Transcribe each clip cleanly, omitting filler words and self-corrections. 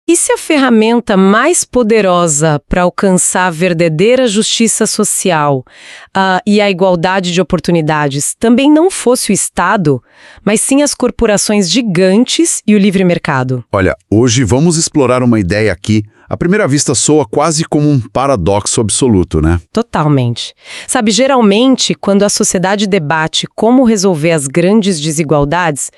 E se a ferramenta mais poderosa para alcançar a verdadeira justiça social e a igualdade de oportunidades também não fosse o Estado, mas sim as corporações gigantes e o livre mercado? Olha, hoje vamos explorar uma ideia aqui. À primeira vista soa quase como um paradoxo absoluto, né? Totalmente. Sabe, geralmente, quando a sociedade debate como resolver as grandes desigualdades,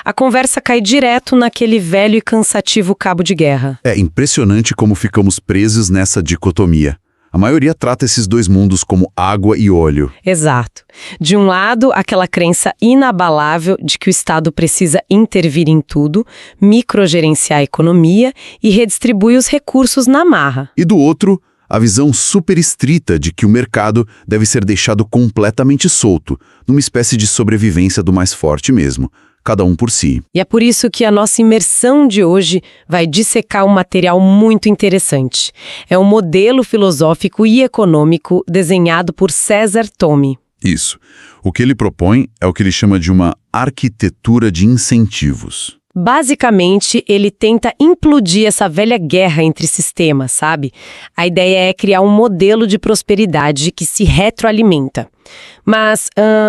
a conversa cai direto naquele velho e cansativo cabo de guerra. É impressionante como ficamos presos nessa dicotomia. A maioria trata esses dois mundos como água e óleo. Exato. De um lado, aquela crença inabalável de que o Estado precisa intervir em tudo, microgerenciar a economia e redistribuir os recursos na marra. E do outro, a visão super estrita de que o mercado deve ser deixado completamente solto, numa espécie de sobrevivência do mais forte mesmo, cada um por si. E é por isso que a nossa imersão de hoje vai dissecar um material muito interessante. É um modelo filosófico e econômico desenhado por César Tomi. Isso. O que ele propõe é o que ele chama de uma arquitetura de incentivos. Basicamente, ele tenta implodir essa velha guerra entre sistemas, sabe? A ideia é criar um modelo de prosperidade que se retroalimenta. Mas,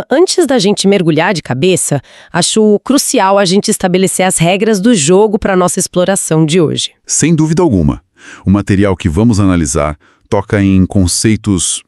antes da gente mergulhar de cabeça, acho crucial a gente estabelecer as regras do jogo para a nossa exploração de hoje. Sem dúvida alguma. O material que vamos analisar toca em conceitos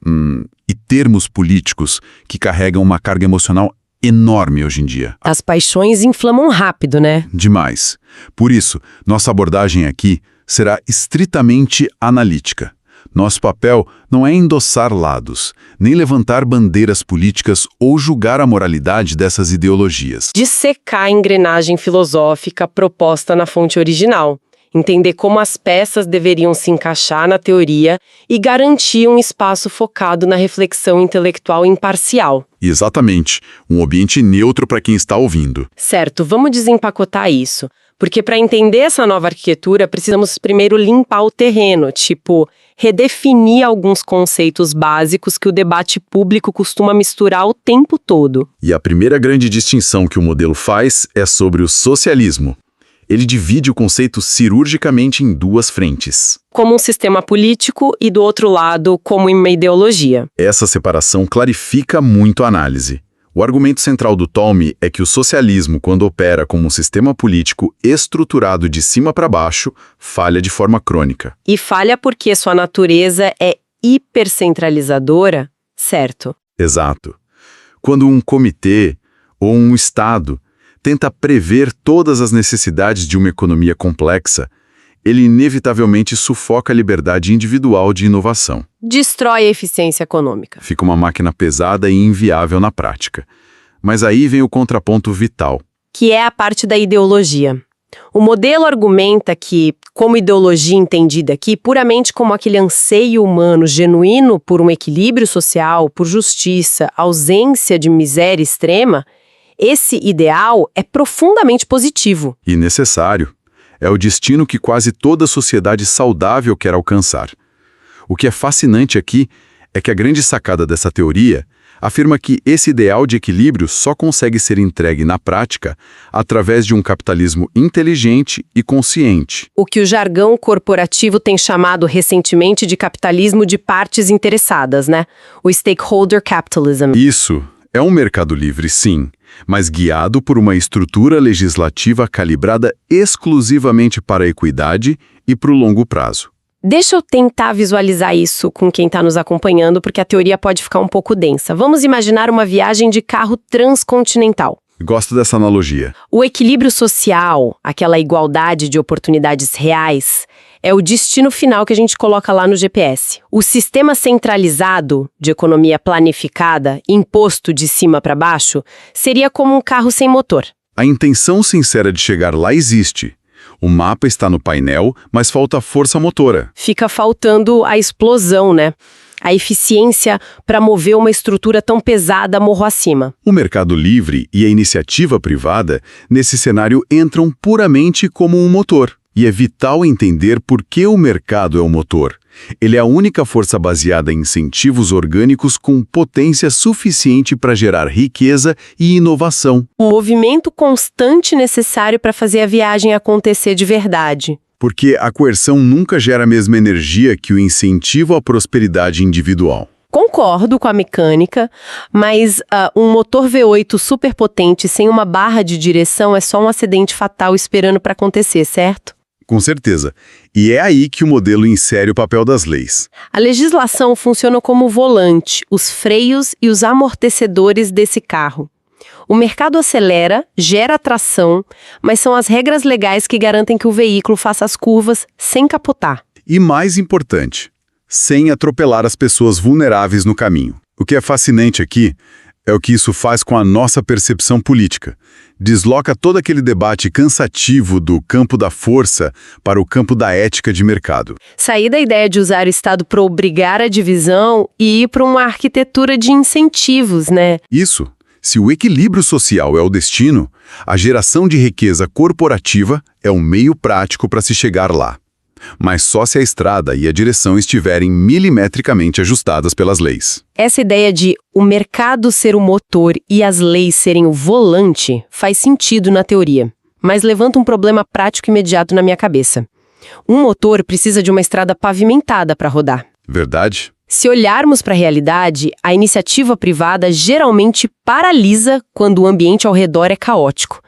e termos políticos que carregam uma carga emocional enorme hoje em dia. As paixões inflamam rápido, né? Demais. Por isso, nossa abordagem aqui será estritamente analítica. Nosso papel não é endossar lados, nem levantar bandeiras políticas ou julgar a moralidade dessas ideologias. Dissecar a engrenagem filosófica proposta na fonte original. Entender como as peças deveriam se encaixar na teoria e garantir um espaço focado na reflexão intelectual imparcial. Exatamente. Um ambiente neutro para quem está ouvindo. Certo, vamos desempacotar isso. Porque para entender essa nova arquitetura, precisamos primeiro limpar o terreno, tipo, redefinir alguns conceitos básicos que o debate público costuma misturar o tempo todo. E a primeira grande distinção que o modelo faz é sobre o socialismo. Ele divide o conceito cirurgicamente em duas frentes. Como um sistema político e, do outro lado, como uma ideologia. Essa separação clarifica muito a análise. O argumento central do Tomi é que o socialismo, quando opera como um sistema político estruturado de cima para baixo, falha de forma crônica. E falha porque sua natureza é hipercentralizadora, certo? Exato. Quando um comitê ou um Estado tenta prever todas as necessidades de uma economia complexa, ele inevitavelmente sufoca a liberdade individual de inovação. Destrói a eficiência econômica. Fica uma máquina pesada e inviável na prática. Mas aí vem o contraponto vital. Que é a parte da ideologia. O modelo argumenta que, como ideologia entendida aqui, puramente como aquele anseio humano genuíno por um equilíbrio social, por justiça, ausência de miséria extrema, esse ideal é profundamente positivo. E necessário. É o destino que quase toda sociedade saudável quer alcançar. O que é fascinante aqui é que a grande sacada dessa teoria afirma que esse ideal de equilíbrio só consegue ser entregue na prática através de um capitalismo inteligente e consciente. O que o jargão corporativo tem chamado recentemente de capitalismo de partes interessadas, né? O stakeholder capitalism. Isso. É um mercado livre, sim, mas guiado por uma estrutura legislativa calibrada exclusivamente para a equidade e para o longo prazo. Deixa eu tentar visualizar isso com quem está nos acompanhando, porque a teoria pode ficar um pouco densa. Vamos imaginar uma viagem de carro transcontinental. Gosto dessa analogia. O equilíbrio social, aquela igualdade de oportunidades reais, é o destino final que a gente coloca lá no GPS. O sistema centralizado de economia planificada, imposto de cima para baixo, seria como um carro sem motor. A intenção sincera de chegar lá existe. O mapa está no painel, mas falta força motora. Fica faltando a explosão, né? A eficiência para mover uma estrutura tão pesada morro acima. O mercado livre e a iniciativa privada, nesse cenário, entram puramente como um motor. E é vital entender por que o mercado é o motor. Ele é a única força baseada em incentivos orgânicos com potência suficiente para gerar riqueza e inovação. O movimento constante necessário para fazer a viagem acontecer de verdade. Porque a coerção nunca gera a mesma energia que o incentivo à prosperidade individual. Concordo com a mecânica, mas um motor V8 superpotente sem uma barra de direção é só um acidente fatal esperando para acontecer, certo? Com certeza. E é aí que o modelo insere o papel das leis. A legislação funciona como o volante, os freios e os amortecedores desse carro. O mercado acelera, gera tração, mas são as regras legais que garantem que o veículo faça as curvas sem capotar. E mais importante, sem atropelar as pessoas vulneráveis no caminho. O que é fascinante aqui é o que isso faz com a nossa percepção política. Desloca todo aquele debate cansativo do campo da força para o campo da ética de mercado. Sair da ideia de usar o Estado para obrigar a divisão e ir para uma arquitetura de incentivos, né? Isso. Se o equilíbrio social é o destino, a geração de riqueza corporativa é um meio prático para se chegar lá. Mas só se a estrada e a direção estiverem milimetricamente ajustadas pelas leis. Essa ideia de o mercado ser o motor e as leis serem o volante faz sentido na teoria, mas levanta um problema prático imediato na minha cabeça. Um motor precisa de uma estrada pavimentada para rodar. Verdade? Se olharmos para a realidade, a iniciativa privada geralmente paralisa quando o ambiente ao redor é caótico.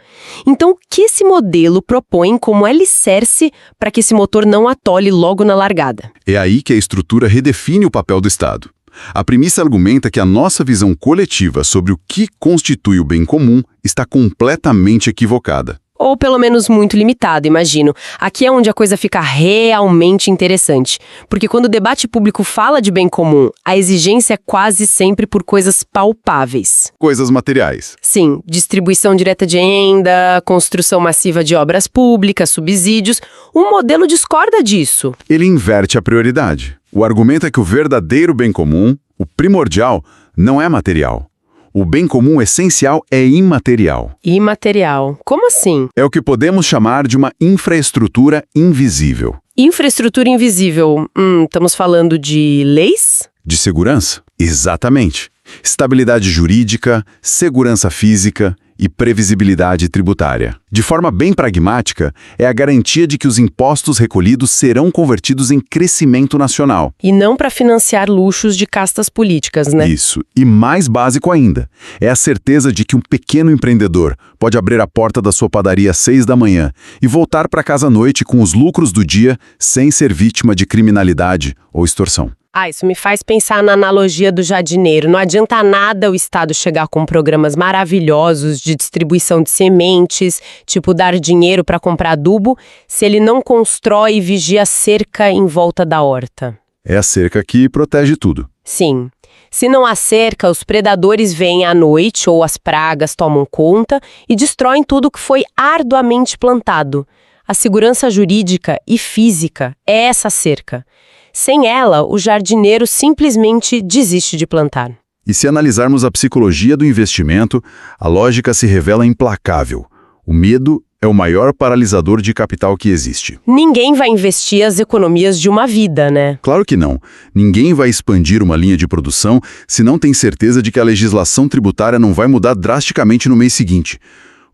Então, o que esse modelo propõe como alicerce para que esse motor não atole logo na largada? É aí que a estrutura redefine o papel do Estado. A premissa argumenta que a nossa visão coletiva sobre o que constitui o bem comum está completamente equivocada. Ou pelo menos muito limitado, imagino. Aqui é onde a coisa fica realmente interessante. Porque quando o debate público fala de bem comum, a exigência é quase sempre por coisas palpáveis. Coisas materiais. Sim, distribuição direta de renda, construção massiva de obras públicas, subsídios. O modelo discorda disso. Ele inverte a prioridade. O argumento é que o verdadeiro bem comum, o primordial, não é material. O bem comum essencial é imaterial. Imaterial. Como assim? É o que podemos chamar de uma infraestrutura invisível. Infraestrutura invisível. Estamos falando de leis? De segurança? Exatamente. Estabilidade jurídica, segurança física e previsibilidade tributária. De forma bem pragmática, é a garantia de que os impostos recolhidos serão convertidos em crescimento nacional. E não para financiar luxos de castas políticas, né? Isso. E mais básico ainda, é a certeza de que um pequeno empreendedor pode abrir a porta da sua padaria às 6 da manhã e voltar para casa à noite com os lucros do dia sem ser vítima de criminalidade ou extorsão. Isso me faz pensar na analogia do jardineiro. Não adianta nada o Estado chegar com programas maravilhosos de distribuição de sementes, tipo dar dinheiro para comprar adubo, se ele não constrói e vigia a cerca em volta da horta. É a cerca que protege tudo. Sim. Se não há cerca, os predadores vêm à noite ou as pragas tomam conta e destroem tudo que foi arduamente plantado. A segurança jurídica e física é essa cerca. Sem ela, o jardineiro simplesmente desiste de plantar. E se analisarmos a psicologia do investimento, a lógica se revela implacável. O medo é o maior paralisador de capital que existe. Ninguém vai investir as economias de uma vida, né? Claro que não. Ninguém vai expandir uma linha de produção se não tem certeza de que a legislação tributária não vai mudar drasticamente no mês seguinte.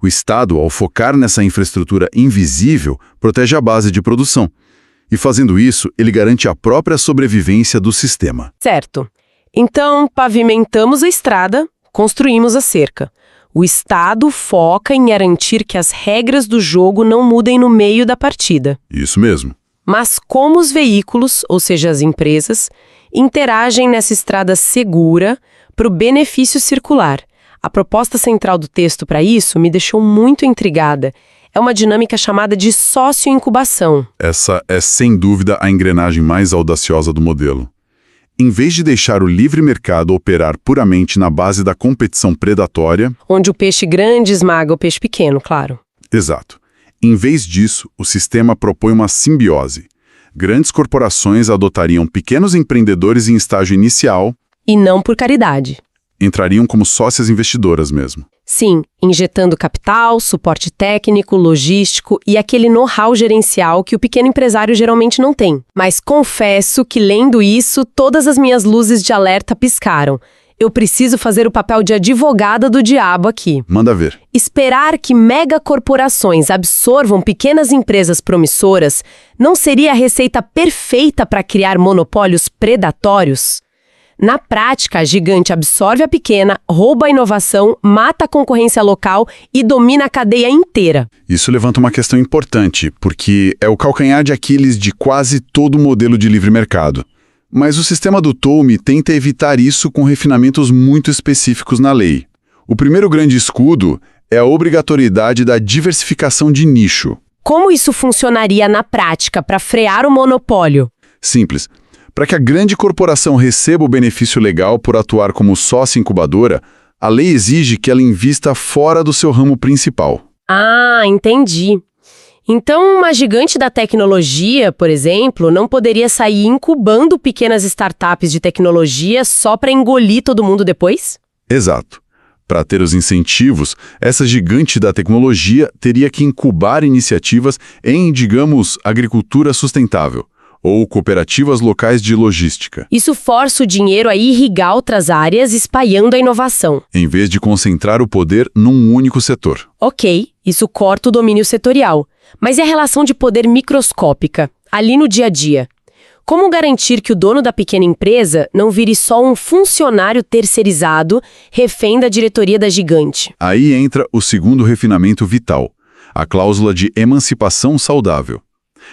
O Estado, ao focar nessa infraestrutura invisível, protege a base de produção. E fazendo isso, ele garante a própria sobrevivência do sistema. Certo. Então, pavimentamos a estrada, construímos a cerca. O Estado foca em garantir que as regras do jogo não mudem no meio da partida. Isso mesmo. Mas como os veículos, ou seja, as empresas, interagem nessa estrada segura para o benefício circular? A proposta central do texto para isso me deixou muito intrigada. É uma dinâmica chamada de sócio-incubação. Essa é, sem dúvida, a engrenagem mais audaciosa do modelo. Em vez de deixar o livre mercado operar puramente na base da competição predatória... Onde o peixe grande esmaga o peixe pequeno, claro. Exato. Em vez disso, o sistema propõe uma simbiose. Grandes corporações adotariam pequenos empreendedores em estágio inicial... E não por caridade. Entrariam como sócias investidoras mesmo. Sim, injetando capital, suporte técnico, logístico e aquele know-how gerencial que o pequeno empresário geralmente não tem. Mas confesso que, lendo isso, todas as minhas luzes de alerta piscaram. Eu preciso fazer o papel de advogada do diabo aqui. Manda ver. Esperar que megacorporações absorvam pequenas empresas promissoras não seria a receita perfeita para criar monopólios predatórios? Na prática, a gigante absorve a pequena, rouba a inovação, mata a concorrência local e domina a cadeia inteira. Isso levanta uma questão importante, porque é o calcanhar de Aquiles de quase todo modelo de livre mercado. Mas o sistema do TOUME tenta evitar isso com refinamentos muito específicos na lei. O primeiro grande escudo é a obrigatoriedade da diversificação de nicho. Como isso funcionaria na prática para frear o monopólio? Simples. Para que a grande corporação receba o benefício legal por atuar como sócia incubadora, a lei exige que ela invista fora do seu ramo principal. Ah, entendi. Então, uma gigante da tecnologia, por exemplo, não poderia sair incubando pequenas startups de tecnologia só para engolir todo mundo depois? Exato. Para ter os incentivos, essa gigante da tecnologia teria que incubar iniciativas em, digamos, agricultura sustentável ou cooperativas locais de logística. Isso força o dinheiro a irrigar outras áreas, espalhando a inovação. Em vez de concentrar o poder num único setor. Ok, isso corta o domínio setorial. Mas e a relação de poder microscópica, ali no dia a dia? Como garantir que o dono da pequena empresa não vire só um funcionário terceirizado, refém da diretoria da gigante? Aí entra o segundo refinamento vital, a cláusula de emancipação saudável.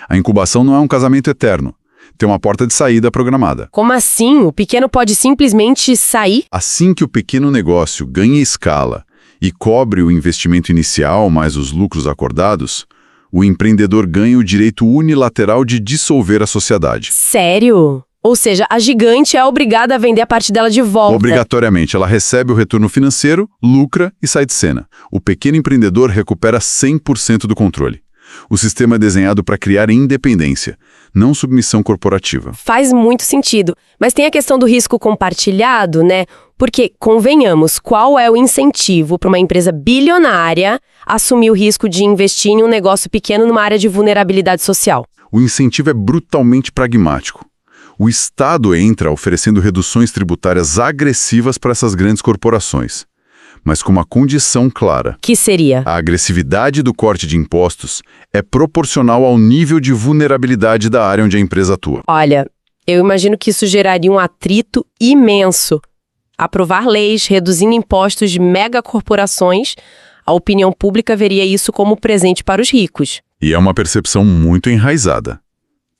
A incubação não é um casamento eterno. Tem uma porta de saída programada. Como assim? O pequeno pode simplesmente sair? Assim que o pequeno negócio ganha escala e cobre o investimento inicial mais os lucros acordados, o empreendedor ganha o direito unilateral de dissolver a sociedade. Sério? Ou seja, a gigante é obrigada a vender a parte dela de volta. Obrigatoriamente, ela recebe o retorno financeiro, lucra e sai de cena. O pequeno empreendedor recupera 100% do controle. O sistema é desenhado para criar independência, não submissão corporativa. Faz muito sentido. Mas tem a questão do risco compartilhado, né? Porque, convenhamos, qual é o incentivo para uma empresa bilionária assumir o risco de investir em um negócio pequeno numa área de vulnerabilidade social? O incentivo é brutalmente pragmático. O Estado entra oferecendo reduções tributárias agressivas para essas grandes corporações, mas com uma condição clara. Que seria? A agressividade do corte de impostos é proporcional ao nível de vulnerabilidade da área onde a empresa atua. Olha, eu imagino que isso geraria um atrito imenso. Aprovar leis reduzindo impostos de megacorporações, a opinião pública veria isso como presente para os ricos. E é uma percepção muito enraizada.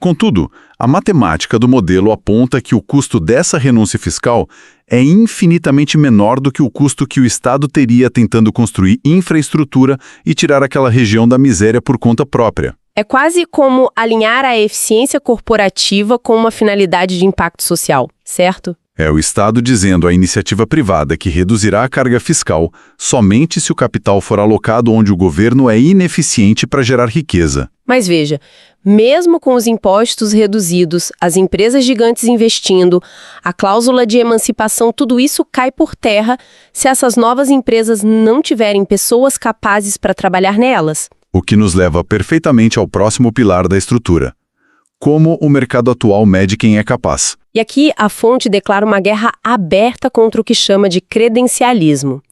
Contudo, a matemática do modelo aponta que o custo dessa renúncia fiscal é infinitamente menor do que o custo que o Estado teria tentando construir infraestrutura e tirar aquela região da miséria por conta própria. É quase como alinhar a eficiência corporativa com uma finalidade de impacto social, certo? É o Estado dizendo à iniciativa privada que reduzirá a carga fiscal somente se o capital for alocado onde o governo é ineficiente para gerar riqueza. Mas veja, mesmo com os impostos reduzidos, as empresas gigantes investindo, a cláusula de emancipação, tudo isso cai por terra se essas novas empresas não tiverem pessoas capazes para trabalhar nelas. O que nos leva perfeitamente ao próximo pilar da estrutura. Como o mercado atual mede quem é capaz. E aqui a fonte declara uma guerra aberta contra o que chama de credencialismo.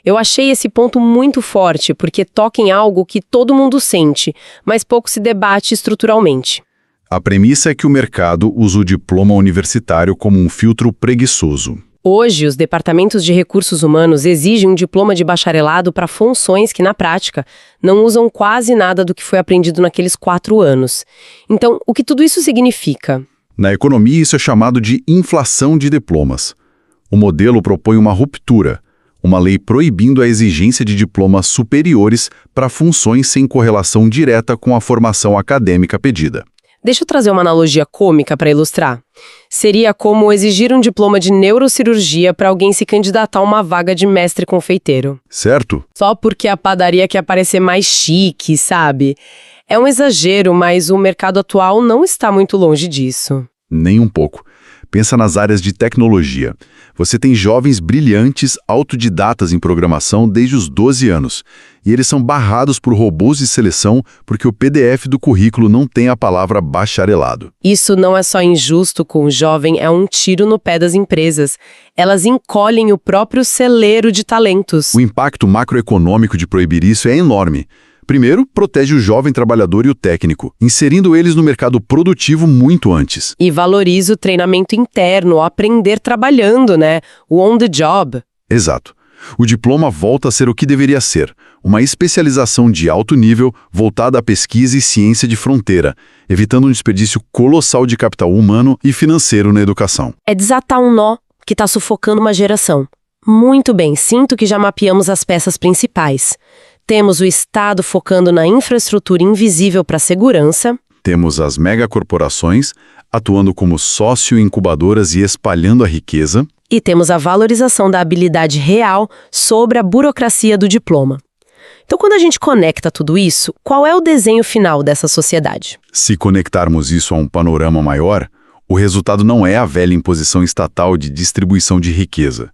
Eu achei esse ponto muito forte, porque toca em algo que todo mundo sente, mas pouco se debate estruturalmente. A premissa é que o mercado usa o diploma universitário como um filtro preguiçoso. Hoje, os departamentos de recursos humanos exigem um diploma de bacharelado para funções que, na prática, não usam quase nada do que foi aprendido naqueles 4 anos. Então, o que tudo isso significa? Na economia, isso é chamado de inflação de diplomas. O modelo propõe uma ruptura, uma lei proibindo a exigência de diplomas superiores para funções sem correlação direta com a formação acadêmica pedida. Deixa eu trazer uma analogia cômica para ilustrar. Seria como exigir um diploma de neurocirurgia para alguém se candidatar a uma vaga de mestre confeiteiro. Certo? Só porque a padaria quer parecer mais chique, sabe? É um exagero, mas o mercado atual não está muito longe disso. Nem um pouco. Pensa nas áreas de tecnologia. Você tem jovens brilhantes, autodidatas em programação desde os 12 anos. E eles são barrados por robôs de seleção porque o PDF do currículo não tem a palavra bacharelado. Isso não é só injusto com o jovem, é um tiro no pé das empresas. Elas encolhem o próprio celeiro de talentos. O impacto macroeconômico de proibir isso é enorme. Primeiro, protege o jovem trabalhador e o técnico, inserindo eles no mercado produtivo muito antes. E valoriza o treinamento interno, o aprender trabalhando, né? O on the job. Exato. O diploma volta a ser o que deveria ser, uma especialização de alto nível voltada à pesquisa e ciência de fronteira, evitando um desperdício colossal de capital humano e financeiro na educação. É desatar um nó que está sufocando uma geração. Muito bem, sinto que já mapeamos as peças principais. Temos o Estado focando na infraestrutura invisível para a segurança. Temos as megacorporações atuando como sócio-incubadoras e espalhando a riqueza. E temos a valorização da habilidade real sobre a burocracia do diploma. Então, quando a gente conecta tudo isso, qual é o desenho final dessa sociedade? Se conectarmos isso a um panorama maior, o resultado não é a velha imposição estatal de distribuição de riqueza.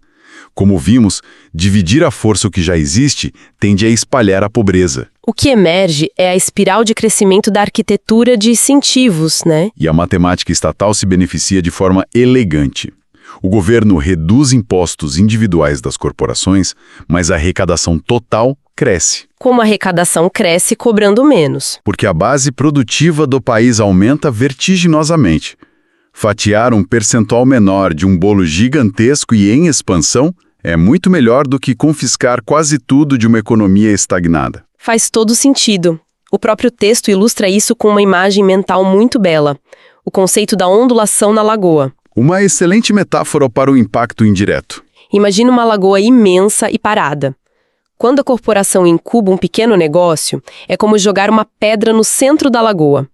Como vimos, dividir a força que já existe tende a espalhar a pobreza. O que emerge é a espiral de crescimento da arquitetura de incentivos, né? E a matemática estatal se beneficia de forma elegante. O governo reduz impostos individuais das corporações, mas a arrecadação total cresce. Como a arrecadação cresce cobrando menos. Porque a base produtiva do país aumenta vertiginosamente. Fatiar um percentual menor de um bolo gigantesco e em expansão é muito melhor do que confiscar quase tudo de uma economia estagnada. Faz todo sentido. O próprio texto ilustra isso com uma imagem mental muito bela. O conceito da ondulação na lagoa. Uma excelente metáfora para o impacto indireto. Imagina uma lagoa imensa e parada. Quando a corporação incuba um pequeno negócio, é como jogar uma pedra no centro da lagoa.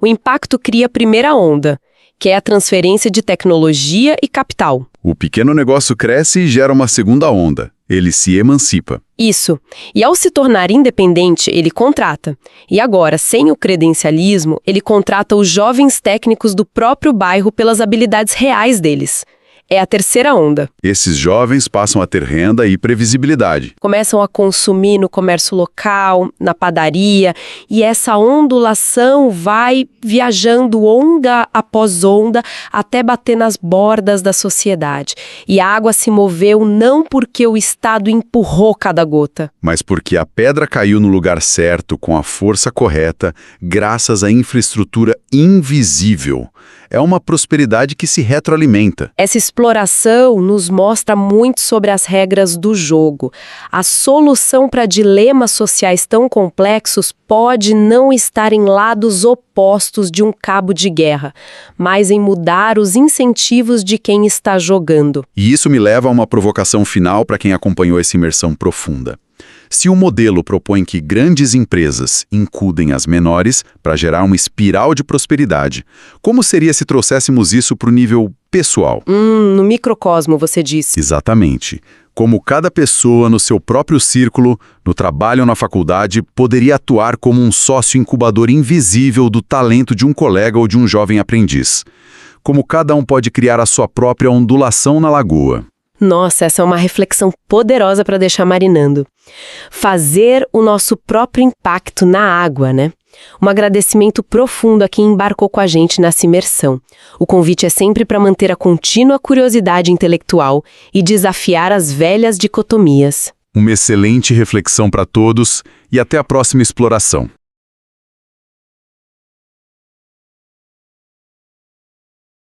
O impacto cria a primeira onda, que é a transferência de tecnologia e capital. O pequeno negócio cresce e gera uma segunda onda. Ele se emancipa. Isso. E ao se tornar independente, ele contrata. E agora, sem o credencialismo, ele contrata os jovens técnicos do próprio bairro pelas habilidades reais deles. É a terceira onda. Esses jovens passam a ter renda e previsibilidade. Começam a consumir no comércio local, na padaria, e essa ondulação vai viajando onda após onda até bater nas bordas da sociedade. E a água se moveu não porque o Estado empurrou cada gota, mas porque a pedra caiu no lugar certo, com a força correta, graças à infraestrutura invisível. É uma prosperidade que se retroalimenta. Essa exploração nos mostra muito sobre as regras do jogo. A solução para dilemas sociais tão complexos pode não estar em lados opostos de um cabo de guerra, mas em mudar os incentivos de quem está jogando. E isso me leva a uma provocação final para quem acompanhou essa imersão profunda. Se o modelo propõe que grandes empresas incudem as menores para gerar uma espiral de prosperidade, como seria se trouxéssemos isso para o nível pessoal? No microcosmo, você disse. Exatamente. Como cada pessoa no seu próprio círculo, no trabalho ou na faculdade, poderia atuar como um sócio incubador invisível do talento de um colega ou de um jovem aprendiz. Como cada um pode criar a sua própria ondulação na lagoa. Nossa, essa é uma reflexão poderosa para deixar marinando. Fazer o nosso próprio impacto na água, né? Um agradecimento profundo a quem embarcou com a gente nessa imersão. O convite é sempre para manter a contínua curiosidade intelectual e desafiar as velhas dicotomias. Uma excelente reflexão para todos e até a próxima exploração.